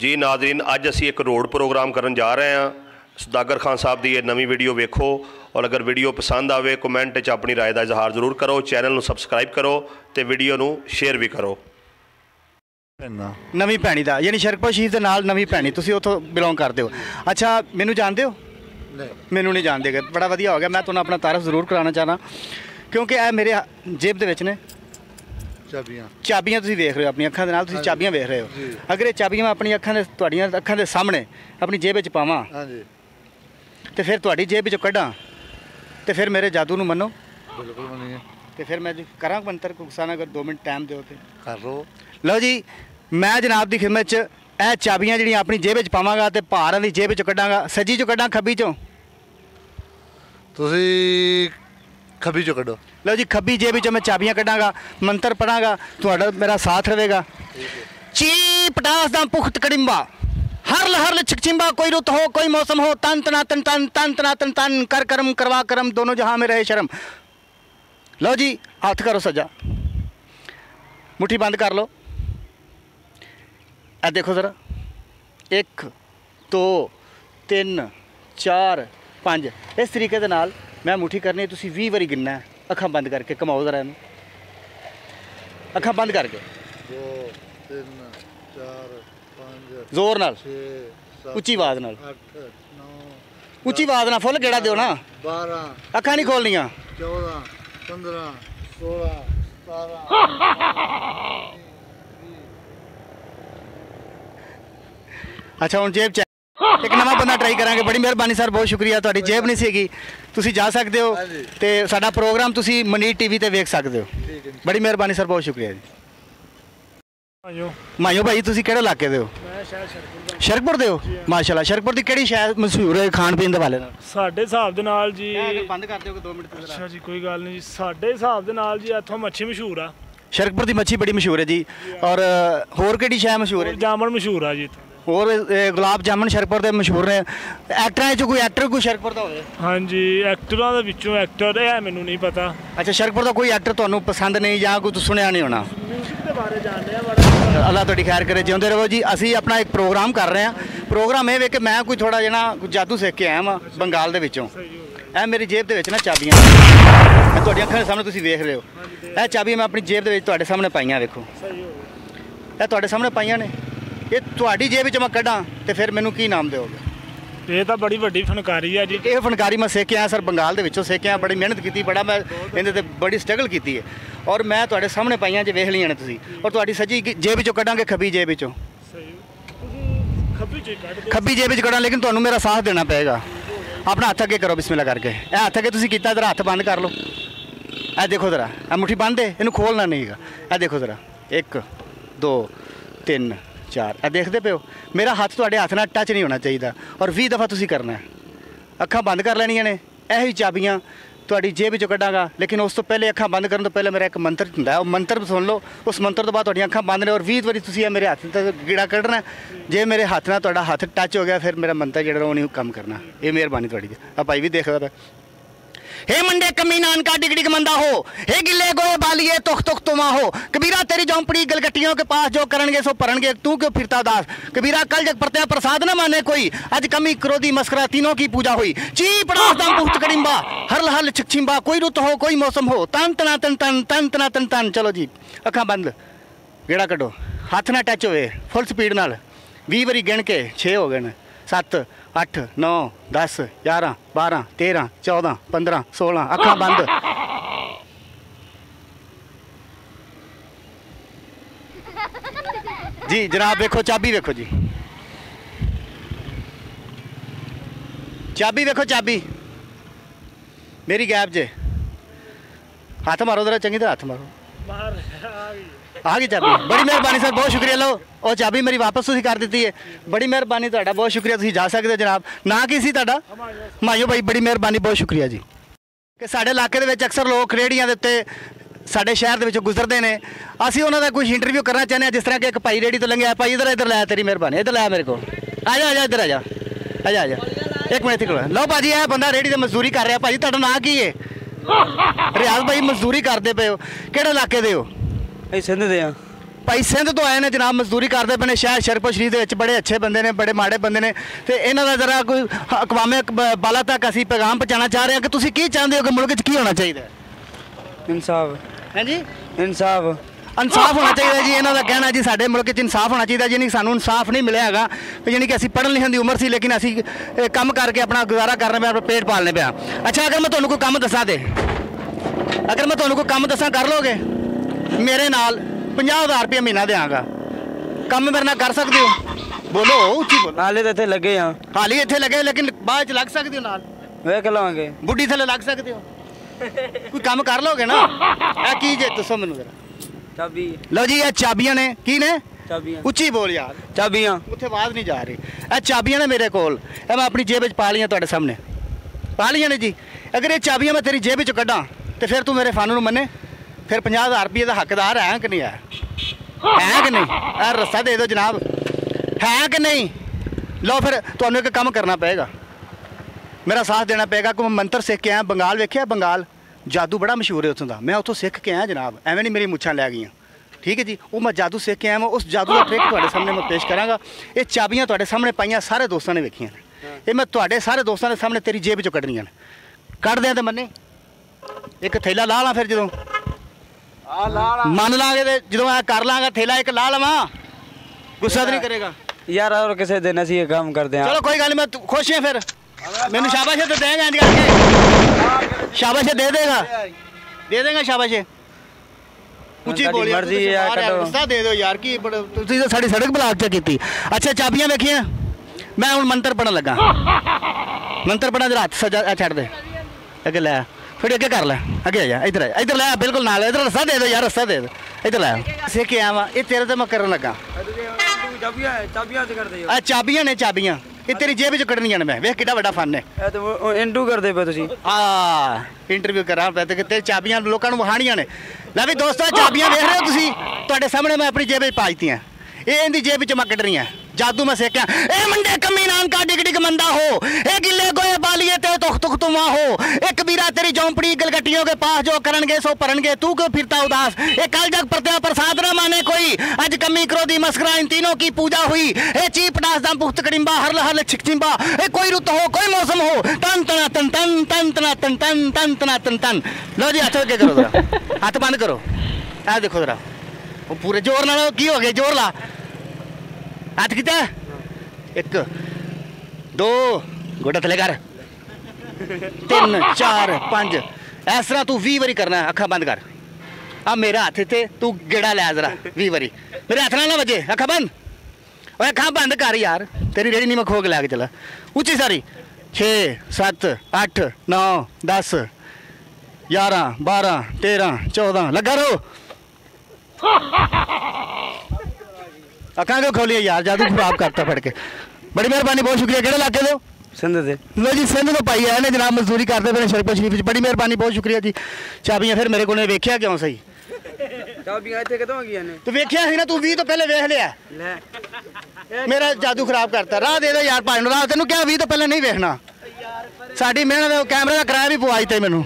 जी नाज़रीन, अज असी एक रोड प्रोग्राम करन जा रहे हैं। सौदागर खान साहब की यह नवी वीडियो वेखो और अगर वीडियो पसंद आवे कमेंट च अपनी राय का इजहार जरूर करो। चैनल को सबसक्राइब करो तो वीडियो को शेयर भी करो। नवी भैनी का यानी शरकपुर शहीद के नाल नवी भैनी, तुसीं उत्थों बिलोंग करते हो? अच्छा, मैनू जानते हो? मैनू नहीं जानते गए, बड़ा वधिया हो गया। मैं तुहानूं अपना तारफ जरूर कराना चाहना क्योंकि यह मेरे जेब दे विच ने चाबियां तुसीं वेख रहे हो अपनी अखां दे नाल, तुसीं चाबियां वेख रहे हो। अगर ये चाबियां मैं अपनी अखां दे तुहाडीआं अखां दे सामने अपनी जेब विच पावां तो फिर तुहाडी जेब विचों कड्ढां तो फिर मेरे जादू नूं मन्नो? बिल्कुल मन्निए। तो फिर मैं करां मंत्र गुस्सा ना, अगर 2 मिनट टाइम दो तो कर लो। लो जी, मैं जनाब की खिदमत च यह चाबियां जिहड़ियां अपनी जेब विच पावांगा ते भारां दी जेब विचों कड्ढांगा। सज्जी चों कड्ढां खब्बी चों? तुसीं खब्बी चों कड्ढो। लो जी, खब्बी जेब विचों मैं चाबियां कड्ढांगा, मंत्र पढ़ांगा, तुहाडा मेरा साथ रहेगा। ची पटास दा पुख्त कड़िंबा, हरल हरल छिकचिंबा, कोई रुत हो कोई मौसम हो, तन तना तन तन तन तना तन तन, कर करम करवा करम, दोनों जहां में रहे शर्म। लो जी, हाथ करो सज्जा, मुट्ठी बंद कर लो। ए देखो ज़रा, 1 2 3 4 5 इस तरीके दे नाल मैं मुट्ठी करनी। तुसीं 20 बारी गिनना है, अखां बंद करके। घमाओ ज़रा इनूं, अखां बंद करके। 2 3 4 5 जोर नाल, 6 7 उच्ची आवाज़ नाल, 8 9 उच्ची आवाज़ नाल फुल गेड़ा दिओ ना। 12 अखां नहीं खोलनियां। 14 15 16 17। अच्छा, हुण जेब चैक, एक नवा बंदा ट्राई करांगे। बड़ी मेहरबानी सर, बहुत शुक्रिया। तुहाडी जेब नहीं सीगी, तुसीं जा सकते हो ते साडा प्रोग्राम तुसीं मनीर टीवी ते वेख सकते हो। बड़ी मेहरबानी सर, बहुत शुक्रिया जी। मायो भाई, तुसीं किहड़े इलाके दे हो? शरकपुर दे हो? माशाल्लाह। शरकपुर दी किहड़ी शै मशहूर है खाण पीण दे वाले नाल? साडे हिसाब दे नाल जी, बंद कर दिओ 2 मिनट। अच्छा जी, कोई गल नहीं जी। साडे हिसाब दे नाल जी इत्थों मच्छी मशहूर आ। शरकपुर दी मच्छी बड़ी मशहूर है जी। और होर किहड़ी शै मशहूर है? जामन मशहूर आ जी इत्थों। और गुलाब जामुन शरकपुर दे मशहूर ने। एक्टरां च कोई एक्टर कोई शरकपुर दा होवे? हाँ जी, एक्टरां दे विचों एक्टर है मैनू नहीं पता। अच्छा, शरकपुर दा कोई एक्टर तुहानूं पसंद नहीं जां कोई तुसीं सुनिया नहीं होना? म्यूजिक दे बारे जानने आ बड़ा। अल्लाह तुहाडी खैर करे, जिउंदे रहो जी। असीं अपना एक प्रोग्राम कर रहे हैं। प्रोग्राम ये वे कि मैं कोई थोड़ा जिहा जादू सीख के आया वां बंगाल दे विचों। ਇਹ मेरी जेब ਦੇ ਵਿੱਚ ना ਚਾਬੀਆਂ, मैं ਤੁਹਾਡੀਆਂ ਅੱਖਾਂ ਦੇ ਸਾਹਮਣੇ ਤੁਸੀਂ ਵੇਖ ਰਹੇ ਹੋ। ਇਹ ਚਾਬੀਆਂ ਮੈਂ ਆਪਣੀ ਜੇਬ ਦੇ ਵਿੱਚ ਤੁਹਾਡੇ ਸਾਹਮਣੇ ਪਾਈਆਂ, ਵੇਖੋ। ਇਹ ਤੁਹਾਡੇ ਸਾਹਮਣੇ ਪਾਈਆਂ ਨੇ। ਇਹ ਤੁਹਾਡੀ ਜੇਬ ਵਿੱਚ ਮੈਂ ਕੱਢਾਂ ਤੇ ਫਿਰ ਮੈਨੂੰ ਕੀ ਨਾਮ ਦਿਓਗੇ? ਇਹ ਤਾਂ ਬੜੀ ਵੱਡੀ ਫਨਕਾਰੀ ਆ ਜੀ। ਇਹ ਫਨਕਾਰੀ ਮੈਂ ਸਿੱਖ ਕੇ ਆਇਆ ਸਰ, ਬੰਗਾਲ ਦੇ ਵਿੱਚੋਂ ਸਿੱਖ ਕੇ ਆਇਆ। ਬੜੀ ਮਿਹਨਤ ਕੀਤੀ, ਬੜਾ ਮੈਂ ਇਹਦੇ ਤੇ ਬੜੀ ਸਟਰਗਲ ਕੀਤੀ ਹੈ ਔਰ ਮੈਂ ਤੁਹਾਡੇ ਸਾਹਮਣੇ ਪਾਈਆਂ ਜੇ ਵੇਖ ਲਈਆਂ ਨੇ ਤੁਸੀਂ। ਔਰ ਤੁਹਾਡੀ ਸੱਜੀ ਜੇਬ ਵਿੱਚੋਂ ਕੱਢਾਂਗੇ, ਖੱਬੀ ਜੇਬ ਵਿੱਚੋਂ। ਖੱਬੀ ਜੇਬ ਵਿੱਚ ਕੱਢਾਂ, ਲੇਕਿਨ ਤੁਹਾਨੂੰ ਮੇਰਾ ਸਾਥ ਦੇਣਾ ਪਏਗਾ। अपना हथ अगे करो बिस्मिल्लाह करके। यह हथ अगे तुसीं कीता, जरा हथ बंद कर लो। ए देखो ज़रा, ए मुट्ठी बंद है, इनू खोलना नहीं है। ए देखो ज़रा, 1 2 3 4। ए देखते पे हो, मेरा हथ तुहाडे हथ नाल टच नहीं होना चाहिए और 20 दफ़ा तुसीं करना है। अखां बंद कर लैनियां ने। यही चाबियां तुहाडी जेब विचों कड्ढांगा, लेकिन उस तो पहले अखां बंद करन तो पहले मेरा एक मंत्र हुंदा है, वो मंत्र सुन लो। उस मंत्र तो बाद तुहाडीआं अखां बंद ने और 20 बारी तुसीं मेरे हथ ते कीड़ा कड्ढना। जे मेरे हथ नाल तुहाडा हथ टच हो गया फिर मेरा मंत्र जिहड़ा वो नहीं काम करना। ये मेहरबानी तुहाडी। आ भाई भी देखदा पिया। हे मंडे कमी नान का डिगडिग मंदा हो, हे गिले गोए बालिए तुख तुख तुमा हो। कबीरा तेरी झोंपड़ी गलगट्टियों के पास जो करनगे सो परनगे, तू क्यों फिरता दास। कबीरा कल जग परते प्रसाद न माने कोई, आज कमी क्रोधी मस्करा तीनों की पूजा हुई। ची पड़ास दाम पुख्त कड़िंबा, हरल हल छिकछिंबा, कोई रुत हो कोई मौसम हो, तन तना तन तन तन तना तन तन। चलो जी, अखां बंद, गेड़ा कड्डो, हथ ना टच होए, फुल स्पीड नाल 20 बारी गिन के 6 हो गए ने, 7 8 9 10 11 12 13 14 15 16। अखां बंद। जी जनाब, वेखो चाबी, वेखो जी चाबी, वेखो चाबी मेरी गैप जे। हाथ मारो जरा, चंगी तरह हाथ मारो। आ गई चाबी। बड़ी मेहरबानी सर, बहुत शुक्रिया। लो और चाबी मेरी वापस तुसीं कर दी है। बड़ी मेहरबानी तुहाडा, बहुत शुक्रिया। तुसीं जा सकते हो जनाब। ना की सी तुहाडा? मायो भाई, बड़ी मेहरबानी, बहुत शुक्रिया जी। कि साडे इलाके दे विच अक्सर लोग रेहड़ियां दे उत्ते साडे शहर दे विचों गुजरदे ने। असीं उन्हां दा कुछ इंटरव्यू करना चाहते हैं। जिस तरह कि एक भाई रेहड़ी तो लंघिया। भाई इधर इधर लै, तेरी मेहरबानी, इधर लै मेरे को। आ जा, आ जा, इधर आ जा, आ जा, आ जा। एक मिनट इत्थे लो भाजी, यह बंदा रेहड़ी ते मजदूरी कर रहा। भाजी तुहाडा नाम की है? रियाज भाई, मजदूरी करते पे हो, किहड़े इलाके दे हो? सिंध दे ਭਾਈ ਸਿੰਧ ਤੋਂ ਆਏ ਨੇ ਜਨਾਬ, ਮਜ਼ਦੂਰੀ ਕਰਦੇ ਪਏ ਨੇ ਸ਼ਹਿਰ ਸ਼ਰਪੁਰ ਸ਼ਰੀਫ ਦੇ ਵਿੱਚ। ਬੜੇ ਅੱਛੇ ਬੰਦੇ ਨੇ, ਬੜੇ ਮਾੜੇ ਬੰਦੇ ਨੇ, ਤੇ ਇਹਨਾਂ ਦਾ ਜ਼ਰਾ ਕੋਈ ਅਕਵਾਮੇ ਬਾਲਾ ਤੱਕ ਅਸੀਂ ਪੈਗਾਮ ਪਹੁੰਚਾਉਣਾ ਚਾਹ ਰਹੇ ਹਾਂ ਕਿ ਤੁਸੀਂ ਕੀ ਚਾਹੁੰਦੇ ਹੋ ਕਿ ਮੁਲਕ 'ਚ ਕੀ ਹੋਣਾ ਚਾਹੀਦਾ ਹੈ? इंसाफ ਹਾਂਜੀ, इंसाफ ਇਨਸਾਫ ਹੋਣਾ ਚਾਹੀਦਾ ਜੀ। ਇਹਨਾਂ ਦਾ ਕਹਿਣਾ ਜੀ ਸਾਡੇ ਮੁਲਕ 'ਚ ਇਨਸਾਫ ਹੋਣਾ ਚਾਹੀਦਾ। ਯਾਨੀ ਕਿ ਸਾਨੂੰ ਇਨਸਾਫ ਨਹੀਂ ਮਿਲਿਆ ਹੈਗਾ, ਯਾਨੀ ਕਿ ਅਸੀਂ ਪੜ੍ਹਨ ਲਿਖਣ ਦੀ ਉਮਰ ਸੀ ਲੇਕਿਨ ਅਸੀਂ ਕੰਮ ਕਰਕੇ ਆਪਣਾ ਗੁਜ਼ਾਰਾ ਕਰਨੇ ਪਿਆ, ਆਪਣਾ ਪੇਟ ਪਾਲਣੇ ਪਿਆ। ਅੱਛਾ, ਅਗਰ ਮੈਂ ਤੁਹਾਨੂੰ ਕੋਈ ਕੰਮ ਦੱਸਾਂ ਤੇ ਅਗਰ ਮੈਂ ਤੁਹਾਨੂੰ ਕੋਈ ਕੰਮ ਦੱਸਾਂ ਕਰ ਲੋਗੇ? ਮੇਰੇ ਨਾਲ 50,000 ਰੁਪਏ ਮਹੀਨਾ ਦਿਆਂਗਾ, ਕੰਮ ਮੇਰੇ ਨਾਲ ਕਰ ਸਕਦੇ ਹੋ? ਬੋਲੋ, ਉੱਚੀ ਬੋਲੋ। नाले तो इतने लगे हाँ ਹਾਲ ਹੀ ਇੱਥੇ ਲੱਗੇ ਲੇਕਿਨ ਬਾਅਦ 'ਚ ਲੱਗ ਸਕਦੇ ਹੋ ਨਾਲ? वेख लवांगे ਬੁੱਢੀ ਥੱਲੇ ਲੱਗ ਸਕਦੇ ਹੋ? ਕੋਈ ਕੰਮ ਕਰ ਲੋਗੇ ਨਾ? ਇਹ ਕੀ ਜੇ ਦੱਸੋ ਮੈਨੂੰ ਜ਼ਰਾ। चाबी ਲਓ ਜੀ, ਇਹ ਚਾਬੀਆਂ ਨੇ। ਕੀ ਨੇ? चाबियां ਉੱਚੀ ਬੋਲ ਯਾਰ, चाबियां ਉੱਥੇ ਆਵਾਜ਼ ਨਹੀਂ ਜਾ ਰਹੀ। ਇਹ ਚਾਬੀਆਂ ਨੇ ਮੇਰੇ ਕੋਲ, ਇਹ ਮੈਂ ਆਪਣੀ ਜੇਬ ਵਿੱਚ ਪਾ ਲਈਆਂ ਤੁਹਾਡੇ ਸਾਹਮਣੇ, ਪਾ ਲਈਆਂ ਨੇ ਜੀ। ਅਗਰ ਇਹ ਚਾਬੀਆਂ ਮੈਂ ਤੇਰੀ ਜੇਬ ਵਿੱਚੋਂ ਕੱਢਾਂ ਤੇ ਫਿਰ ਤੂੰ ਮੇਰੇ ਫਨ ਨੂੰ ਮੰਨੇ? ਫਿਰ 50,000 ਰੁਪਏ ਦਾ ਹੱਕਦਾਰ ਹੈ ਕਿ ਨਹੀਂ ਹੈ? ਹੈ ਕਿ ਨਹੀਂ? ਇਹ ਰਸਤਾ ਦੇ ਦਿਓ ਜਨਾਬ, ਹੈ ਕਿ ਨਹੀਂ? ਲਓ ਫਿਰ ਤੁਹਾਨੂੰ ਇੱਕ ਕੰਮ ਕਰਨਾ ਪਏਗਾ, ਮੇਰਾ ਸਾਥ ਦੇਣਾ ਪਏਗਾ। ਕਿ ਮੈਂ ਮੰਤਰ ਸਿੱਖ ਕੇ ਆਇਆ ਬੰਗਾਲ, ਵੇਖਿਆ ਬੰਗਾਲ ਜਾਦੂ ਬੜਾ ਮਸ਼ਹੂਰ ਹੈ ਉੱਥੋਂ ਦਾ, ਮੈਂ ਉੱਥੋਂ ਸਿੱਖ ਕੇ ਆਇਆ ਜਨਾਬ। ਐਵੇਂ ਨਹੀਂ ਮੇਰੀ ਮੁੱਛਾਂ ਲੈ ਗਈਆਂ, ਠੀਕ ਹੈ ਜੀ। ਉਹ ਮੈਂ ਜਾਦੂ ਸਿੱਖ ਕੇ ਆਇਆ, ਮੈਂ ਉਸ ਜਾਦੂ ਦਾ ਟ੍ਰਿਕ ਤੁਹਾਡੇ ਸਾਹਮਣੇ ਮੈਂ ਪੇਸ਼ ਕਰਾਂਗਾ। ਇਹ ਚਾਬੀਆਂ ਤੁਹਾਡੇ ਸਾਹਮਣੇ ਪਾਈਆਂ, ਸਾਰੇ ਦੋਸਤਾਂ ਨੇ ਵੇਖੀਆਂ ਨੇ। ਇਹ ਮੈਂ ਤੁਹਾਡੇ ਸਾਰੇ ਦੋਸਤਾਂ ਦੇ ਸਾਹਮਣੇ ਤੇਰੀ ਜੇਬ ਵਿੱਚੋਂ ਕੱਢਣੀਆਂ ਨੇ। ਕੱਢ ਦਿਆਂ ਤੇ ਮੰਨੇ? ਇੱਕ ਥੈਲਾ ਲਾ ਲਾਂ ਫਿਰ, ਜਦੋਂ ਮੰਨ ਲਾਂਗੇ ਤੇ ਜਦੋਂ ਇਹ ਕਰ ਲਾਂਗਾ ਥੈਲਾ ਇੱਕ ਲਾ ਲਵਾਂ, ਗੁੱਸਾ ਤਾਂ ਨਹੀਂ ਕਰੇਗਾ? यार और किसे देना चाहिए काम करते हैं ਚਲੋ ਕੋਈ ਗੱਲ ਨਹੀਂ, ਮੈਂ ਖੁਸ਼ ਹਾਂ। ਫਿਰ ਮੈਨੂੰ ਸ਼ਾਬਾਸ਼ ਤੇ ਦੇਗਾ ਇੰਜ ਕਰਕੇ, ਸ਼ਾਬਾਸ਼ ਦੇ ਦੇਗਾ, ਦੇ ਦੇਗਾ ਸ਼ਾਬਾਸ਼। ਉੱਚੀ ਬੋਲੀ ਮਰਜ਼ੀ ਹੈ ਯਾਰ, ਕੱਢੋ। ਗੁੱਸਾ ਦੇ ਦਿਓ ਯਾਰ, ਕੀ ਤੁਸੀਂ ਤਾਂ ਸਾਡੀ ਸੜਕ ਬਲਾਕ ਚ ਕੀਤੀ। ਅੱਛਾ, ਚਾਬੀਆਂ ਵੇਖੀਆਂ? ਮੈਂ ਹੁਣ ਮੰਤਰ ਪੜਨ ਲੱਗਾ, ਮੰਤਰ ਪੜਨ ਦੇ ਹੱਥ ਸਜਾ ਛੱਡ ਦੇ, ਅੱਗੇ ਲੈ ਫਿਰ ਅੱਗੇ ਕਰ ਲੈ, ਅੱਗੇ ਆ ਜਾ, ਇੱਧਰ ਆ, ਇੱਧਰ ਲੈ, ਬਿਲਕੁਲ ਨਾਲ, ਇੱਧਰ ਰਸਤਾ ਦੇ ਦਿਓ ਯਾਰ, ਰਸਤਾ ਦੇ ਦਿਓ, ਇੱਧਰ ਲੈ। ਸਿੱਖ ਕੇ ਆਵਾਂ, ਇਹ ਤੇਰੇ ਤੇ ਮੈਂ ਕਰਨ ਲੱਗਾ। चाबियां चाबियां से कर दे ਆ ਚਾਬੀਆਂ ਨੇ, ਚਾਬੀਆਂ ਇਹ ਤੇਰੀ ਜੇਬ ਵਿੱਚ ਕੱਢਣੀਆਂ ਨੇ। ਮੈਂ ਵੇਖ ਕਿੱਡਾ ਵੱਡਾ ਫਨ ਹੈ। तो इंटू कर दे पे तुसी ਆ ਇੰਟਰਵਿਊ ਕਰਾਂ ਪੈ ਤੇ ਕਿਤੇ ਚਾਬੀਆਂ ਲੋਕਾਂ ਨੂੰ ਵਹਾਣੀਆਂ ਨੇ। ਲੈ ਵੀ ਦੋਸਤੋ, ਚਾਬੀਆਂ ਵੇਖ ਰਹੇ ਹੋ ਤੁਸੀਂ, ਤੁਹਾਡੇ ਸਾਹਮਣੇ ਮੈਂ ਆਪਣੀ ਜੇਬ ਵਿੱਚ ਪਾ ਦਿੱਤੀਆਂ। ਇਹ ਇਹਦੀ ਜੇਬ ਵਿੱਚ ਮੈਂ ਕੱਢ ਰਹੀਆਂ। ਜਾਦੂ ਮੈਂ ਸਿੱਖਿਆ। ਇਹ ਮੰਡੇ ਕਮੀ ਨਾਨ ਕਾ ਡਿਗ ਡਿਗ ਮੰਦਾ ਹੋ, ਇਹ ਗਿੱਲੇ ਗੋਏ ਬਾਲੀਏ ਤੇ ਤੁਖ ਤੁਖ ਤੁਮਾ ਹੋ, ਇਹ ਕਬੀਰਾ ਤੇਰੀ झोंपड़ी गलगटियों के पास जो करनगे सो परनगे, तू क्यों फिरता उदास, ये कल जग प्रत्या प्रसाद न माने कोई, आज कमी क्रोधी मस्करा इन तीनों की पूजा हुई, ये चीप नाच दाम पुख्त कड़िम्बा हर हर छिकचिम्बा, ये कोई रुत हो कोई मौसम हो, तन तना तन तन तन तना तन तन तन तना तन तन। लो जी हाथ के करो जरा, हाथ बंद करो, आ देखो जरा, वो पूरे जोर नाल की हो गया, जोर ला, हाथ कितना? एक दो गोडा थले कर, 3 4 5, इस तरह तू 20 बारी करना। अखा बंद कर, आ मेरा हाथ इतने, तू गेड़ा लै जरा 20 बारी, मेरे हाथ ना बजे। अखा बंद, और अखा बंद कर यार, तेरी रेड़ी नहीं मैं खो के लैके चला। उच्ची सारी 6 7 8 9 10 11 12 13 14 लगा रहो। अखा क्यों खोलिए यार, जादू खराब करता फट के। बड़ी मेहरबानी, बहुत शुक्रिया। केड़े इलाके दो? सिंध दे। लो जी, सिंध तो पाई आए ने जनाब, मजदूरी करते पे शरपत शरीफ। बड़ी मेहरबानी, बहुत शुक्रिया जी। चाबियां फिर मेरे को ने वेख्या क्यों सही? चाबियां इतने कितों आ गई ने? तू वेख्या ही ना, तू 20 तो पहले वेख लिया। ले मेरा जादू खराब करता। राह दे दो यार भाई नूं, राह तेनू क्या 20 तो पहले नहीं वेखना। साडी मेहनत कैमरे का किराया भी पवाई ते मैनू।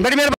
बड़ी मेहरबानी।